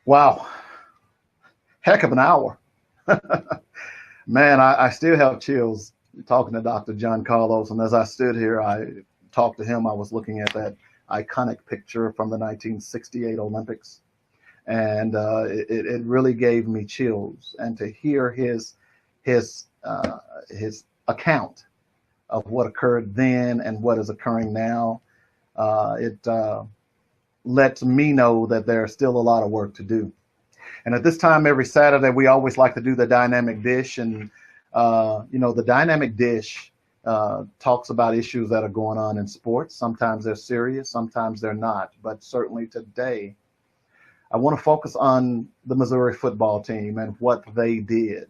Wow, heck of an hour. Man, I still have chills talking to Dr. John Carlos. And as I stood here, I talked to him. I was looking at that iconic picture from the 1968 Olympics. And it really gave me chills. And to hear his, his account of what occurred then and what is occurring now, it lets me know that there's still a lot of work to do. And at this time every Saturday, we always like to do the dynamic dish. And, the dynamic dish talks about issues that are going on in sports. Sometimes they're serious, sometimes they're not. But certainly today, I want to focus on the Missouri football team and what they did.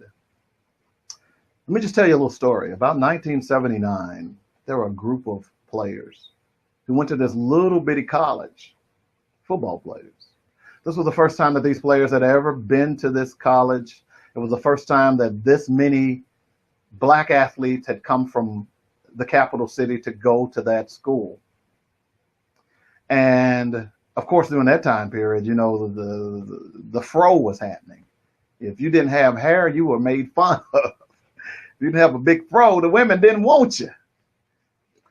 Let me just tell you a little story. About 1979, there were a group of players who went to this little bitty college, football players. This was the first time that these players had ever been to this college. It was the first time that this many black athletes had come from the capital city to go to that school. And of course, during that time period, the fro was happening. If you didn't have hair, you were made fun of. If you didn't have a big fro, the women didn't want you.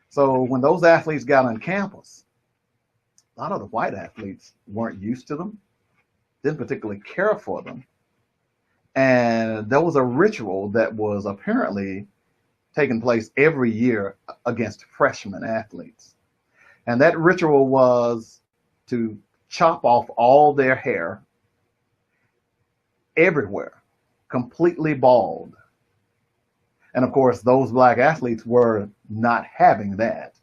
So when those athletes got on campus, a lot of the white athletes weren't used to them, didn't particularly care for them. And there was a ritual that was apparently taking place every year against freshman athletes. And that ritual was to chop off all their hair everywhere, completely bald. And of course, those black athletes were not having that.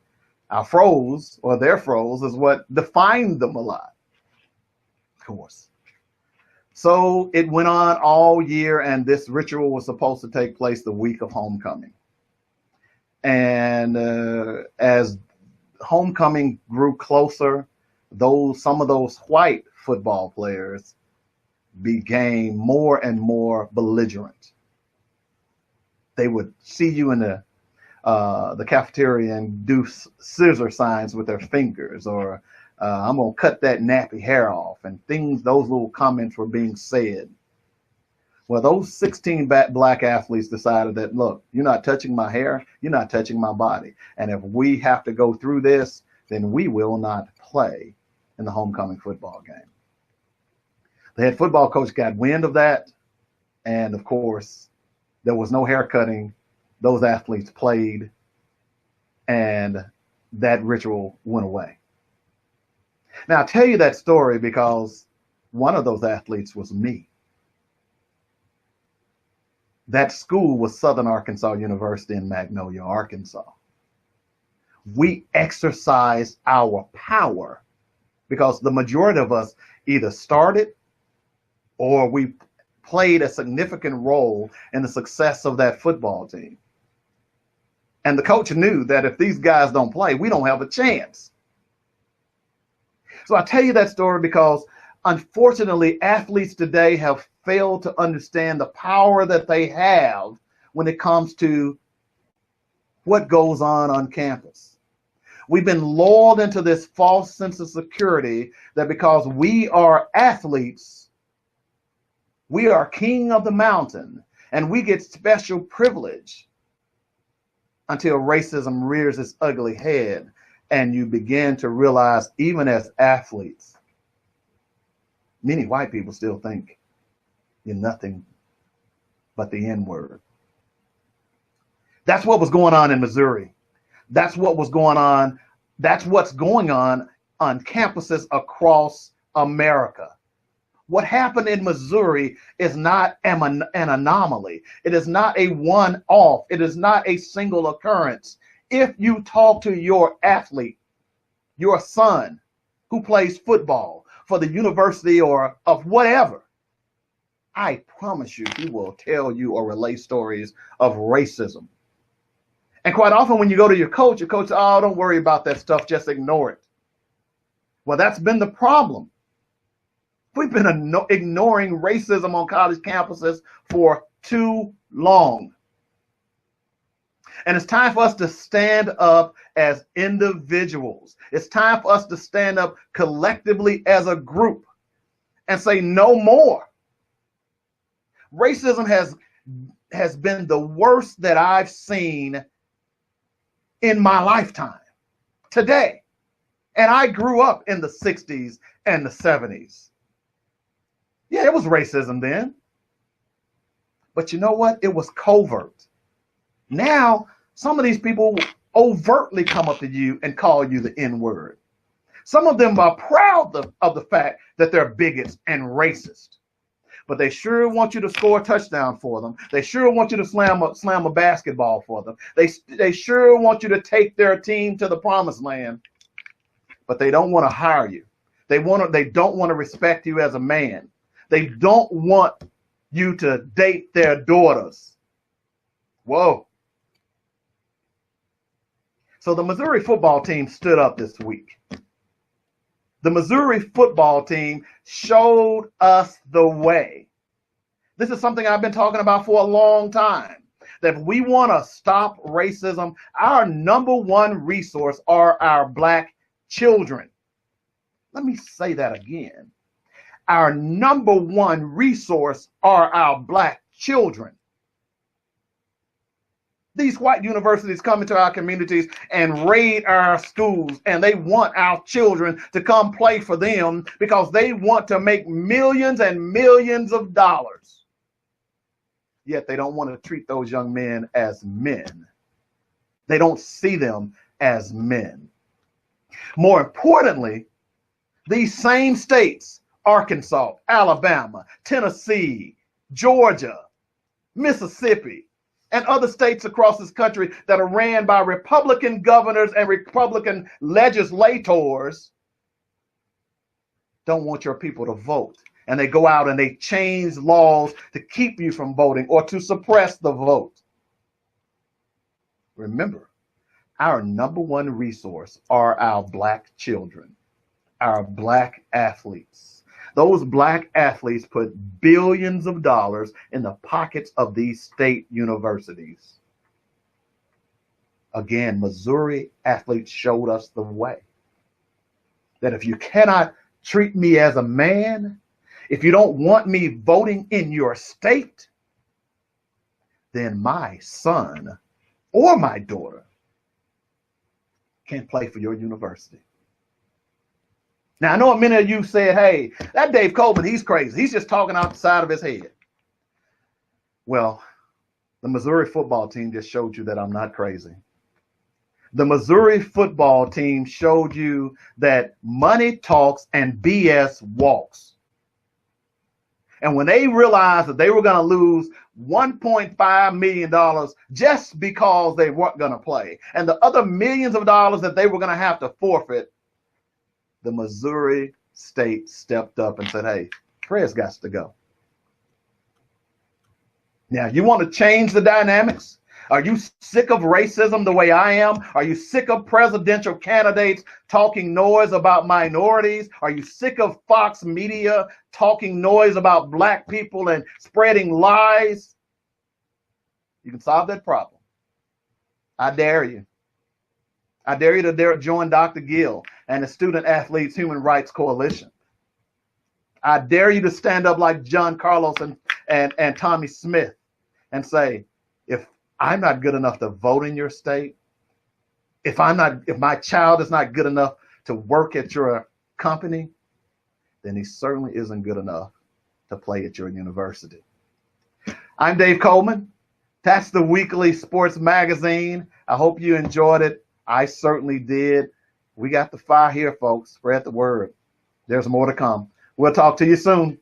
Our froze, or their froze, is what defined them a lot, of course. So it went on all year, and this ritual was supposed to take place the week of homecoming. And as homecoming grew closer, some of those white football players became more and more belligerent. They would see you in the cafeteria and do scissor signs with their fingers, or I'm gonna cut that nappy hair off, and those little comments were being said. Well, those 16 black athletes decided that, look, you're not touching my hair, you're not touching my body. And if we have to go through this, then we will not play in the homecoming football game. The head football coach got wind of that. And of course, there was no hair cutting. Those athletes played, and that ritual went away. Now, I tell you that story because one of those athletes was me. That school was Southern Arkansas University in Magnolia, Arkansas. We exercised our power because the majority of us either started or we played a significant role in the success of that football team. And the coach knew that if these guys don't play, we don't have a chance. So I tell you that story because, unfortunately, athletes today have failed to understand the power that they have when it comes to what goes on campus. We've been lulled into this false sense of security that because we are athletes, we are king of the mountain and we get special privilege, until racism rears its ugly head and you begin to realize, even as athletes, many white people still think you're nothing but the N-word. That's what was going on in Missouri. That's what was going on. That's what's going on campuses across America. What happened in Missouri is not an anomaly. It is not a one-off. It is not a single occurrence. If you talk to your athlete, your son who plays football for the university or of whatever, I promise you, he will tell you or relay stories of racism. And quite often when you go to your coach, oh, don't worry about that stuff, just ignore it. Well, that's been the problem. We've been ignoring racism on college campuses for too long. And it's time for us to stand up as individuals. It's time for us to stand up collectively as a group and say no more. Racism has been the worst that I've seen in my lifetime today. And I grew up in the 60s and the 70s. Yeah, it was racism then. But you know what? It was covert. Now, some of these people overtly come up to you and call you the N-word. Some of them are proud of the fact that they're bigots and racist. But they sure want you to score a touchdown for them. They sure want you to slam a basketball for them. They sure want you to take their team to the promised land. But they don't want to hire you. They don't want to respect you as a man. They don't want you to date their daughters. Whoa. So the Missouri football team stood up this week. The Missouri football team showed us the way. This is something I've been talking about for a long time. That if we want to stop racism, our number one resource are our black children. Let me say that again. Our number one resource are our black children. These white universities come into our communities and raid our schools, and they want our children to come play for them because they want to make millions and millions of dollars. Yet they don't want to treat those young men as men. They don't see them as men. More importantly, these same states, Arkansas, Alabama, Tennessee, Georgia, Mississippi, and other states across this country that are ran by Republican governors and Republican legislators, don't want your people to vote. And they go out and they change laws to keep you from voting or to suppress the vote. Remember, our number one resource are our black children, our black athletes. Those black athletes put billions of dollars in the pockets of these state universities. Again, Missouri athletes showed us the way. That if you cannot treat me as a man, if you don't want me voting in your state, then my son or my daughter can't play for your university. Now, I know many of you said, hey, that Dave Coleman, he's crazy. He's just talking out the side of his head. Well, the Missouri football team just showed you that I'm not crazy. The Missouri football team showed you that money talks and BS walks. And when they realized that they were going to lose $1.5 million just because they weren't going to play, and the other millions of dollars that they were going to have to forfeit, the Missouri state stepped up and said, hey, Fred's got to go. Now, you want to change the dynamics? Are you sick of racism the way I am? Are you sick of presidential candidates talking noise about minorities? Are you sick of Fox Media talking noise about black people and spreading lies? You can solve that problem. I dare you. I dare you to join Dr. Gill and the Student Athletes Human Rights Coalition. I dare you to stand up like John Carlos and Tommy Smith and say, if I'm not good enough to vote in your state, if my child is not good enough to work at your company, then he certainly isn't good enough to play at your university. I'm Dave Coleman. That's the weekly sports magazine. I hope you enjoyed it. I certainly did. We got the fire here, folks. Spread the word. There's more to come. We'll talk to you soon.